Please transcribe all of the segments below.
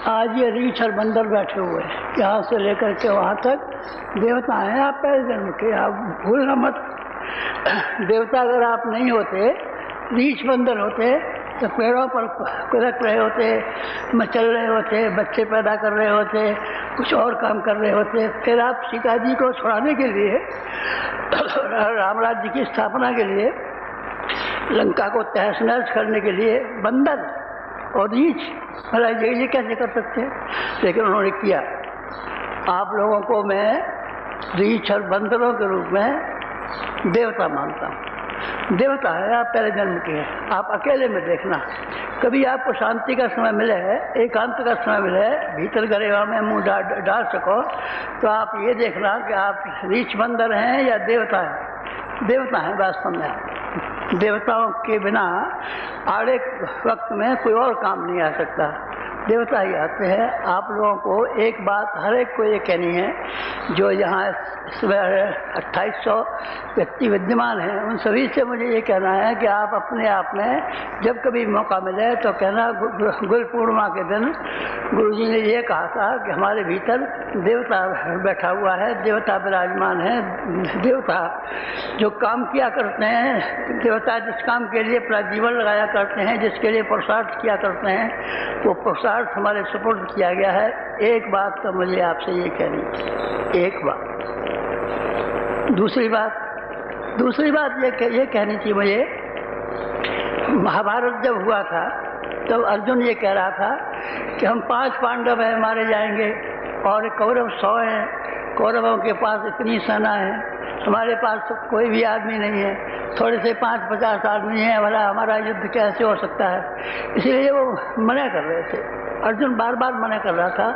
आज ये रीछ और बंदर बैठे हुए हैं, यहाँ से लेकर के वहाँ तक देवता हैं आप पहले जन्म के, आप भूलना मत। देवता अगर आप नहीं होते, रीछ बंदर होते तो पेड़ों पर कुदक रहे होते, मचल रहे होते, बच्चे पैदा कर रहे होते, कुछ और काम कर रहे होते। फिर आप सीता जी को छुड़ाने के लिए, राम राज्य की स्थापना के लिए, लंका को तहस नहस करने के लिए बंदर और रीछ, भला ये कैसे कर सकते हैं? लेकिन उन्होंने किया। आप लोगों को मैं रीछ और बंदरों के रूप में देवता मानता हूँ। देवता है, आप पहले जन्म के हैं। आप अकेले में देखना, कभी आपको शांति का समय मिले, एकांत का समय मिले, भीतर गरेवा में मुंह डाल सको, तो आप ये देखना कि आप रीछ बंदर हैं या देवता हैं। देवता हैं वास्तव में। देवताओं के बिना आड़े वक्त में कोई और काम नहीं आ सकता, देवता ही आते हैं। आप लोगों को एक बात हर एक को ये कहनी है, जो यहाँ 2800 व्यक्ति विद्यमान हैं, उन सभी से मुझे ये कहना है कि आप अपने आप में जब कभी मौका मिले तो कहना, गुरु पूर्णिमा के दिन गुरुजी ने ये कहा था कि हमारे भीतर देवता बैठा हुआ है, देवता विराजमान है। देवता जो काम किया करते हैं, देवता जिस काम के लिए अपना जीवन लगाया करते हैं, जिसके लिए पुरुषार्थ किया करते हैं, वो पुरुषार्थ हमारे सुपुर्द किया गया है। एक बात तो मुझे आपसे ये कहनी है, एक बात। दूसरी बात ये कहनी थी मुझे, महाभारत जब हुआ था तब अर्जुन ये कह रहा था कि हम 5 पांडव हैं, मारे जाएंगे, और कौरव 100 हैं। कौरवों के पास इतनी सेना है, हमारे पास तो कोई भी आदमी नहीं है, थोड़े से 5-50 आदमी हैं, भला हमारा युद्ध कैसे हो सकता है? इसलिए वो मना कर रहे थे। अर्जुन बार बार मना कर रहा था,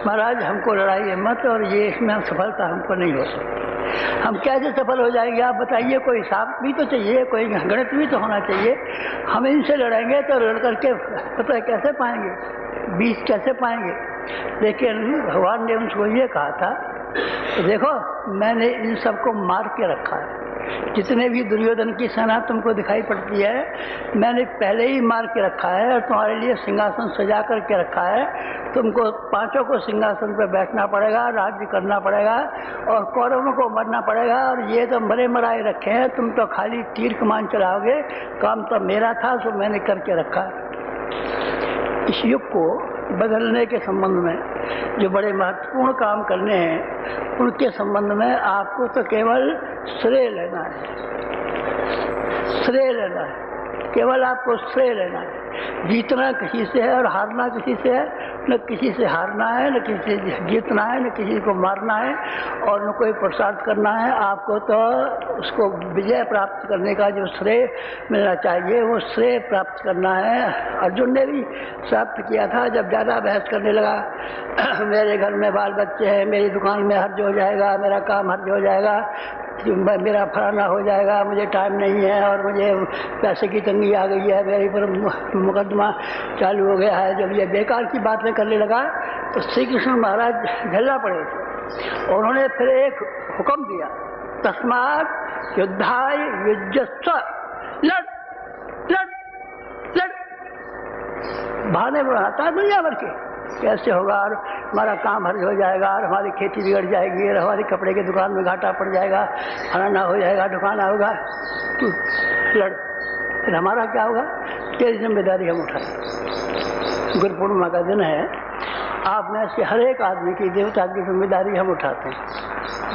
महाराज हमको लड़ाई मत, और ये इसमें सफलता हमको नहीं हो सकती। हम कैसे सफल हो जाएंगे आप बताइए? कोई हिसाब भी तो चाहिए, कोई गणित भी तो होना चाहिए। हम इनसे लड़ेंगे तो लड़ करके पता कैसे पाएंगे, बीच कैसे पाएंगे? लेकिन भगवान ने उनको ये कहा था, देखो मैंने इन सबको मार के रखा है। जितने भी दुर्योधन की सेना तुमको दिखाई पड़ती है, मैंने पहले ही मार के रखा है और तुम्हारे लिए सिंहासन सजा करके रखा है। तुमको 5 को सिंहासन पर बैठना पड़ेगा, राज्य करना पड़ेगा, और कौरवों को मरना पड़ेगा। और ये तो मरे मराए रखे हैं, तुम तो खाली तीर कमान चलाओगे, काम तो मेरा था, सो मैंने करके रखा। इस युग को बदलने के संबंध में जो बड़े महत्वपूर्ण काम करने हैं, उनके संबंध में आपको तो केवल श्रेय लेना है, श्रेय लेना है, केवल आपको श्रेय लेना है। जीतना किसी से है और हारना किसी से है। न किसी से हारना है, न किसी से जीतना है, न किसी को मारना है, और न कोई पुरुषार्थ करना है। आपको तो उसको विजय प्राप्त करने का जो श्रेय मिलना चाहिए, वो श्रेय प्राप्त करना है। अर्जुन ने भी प्राप्त किया था। जब ज़्यादा बहस करने लगा, मेरे घर में बाल बच्चे हैं, मेरी दुकान में हर्ज हो जाएगा, मेरा काम हर्ज हो जाएगा, मेरा फलाना हो जाएगा, मुझे टाइम नहीं है, और मुझे पैसे की तंगी आ गई है, मेरे पर मुकदमा चालू हो गया है। जब ये बेकार की बातें करने लगा तो श्री कृष्ण महाराज झल्ला पड़े थे। और उन्होंने फिर एक हुक्म दिया, तस्मात् युद्धाय युज्यस्व, लड़ लड़ लड़। बहाने बनाता है दुनिया भर के, कैसे होगा, और हमारा काम हर्ज हो जाएगा, और हमारी खेती बिगड़ जाएगी, और हमारी कपड़े की दुकान में घाटा पड़ जाएगा, फलाना हो जाएगा, दुकान होगा, तू लड़। फिर हमारा क्या होगा? तेरी जिम्मेदारी हम उठाएं। गुरु पूर्णिमा का दिन है, आप में से हर एक आदमी की देवता की जिम्मेदारी हम उठाते हैं।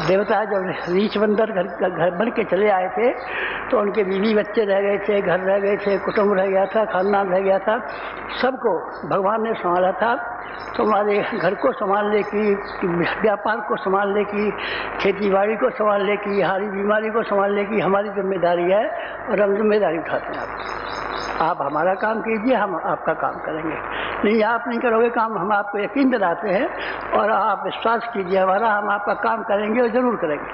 देवता जब रीछ बंदर घर बन के चले आए थे, तो उनके बीवी बच्चे रह गए थे, घर रह गए थे, कुटुंब रह गया था, खानदान रह गया था, सबको भगवान ने संभाला था। तो हमारे घर को संभालने की, व्यापार को संभालने की, खेती बाड़ी को संभालने की, हमारी बीमारी को संभालने की हमारी जिम्मेदारी है, और हम जिम्मेदारी उठाते हैं। आप हमारा काम कीजिए, हम आपका काम करेंगे। नहीं, आप नहीं करोगे काम, हम आपको यकीन दिलाते हैं, और आप विश्वास कीजिए हमारा, हम आपका काम करेंगे और ज़रूर करेंगे।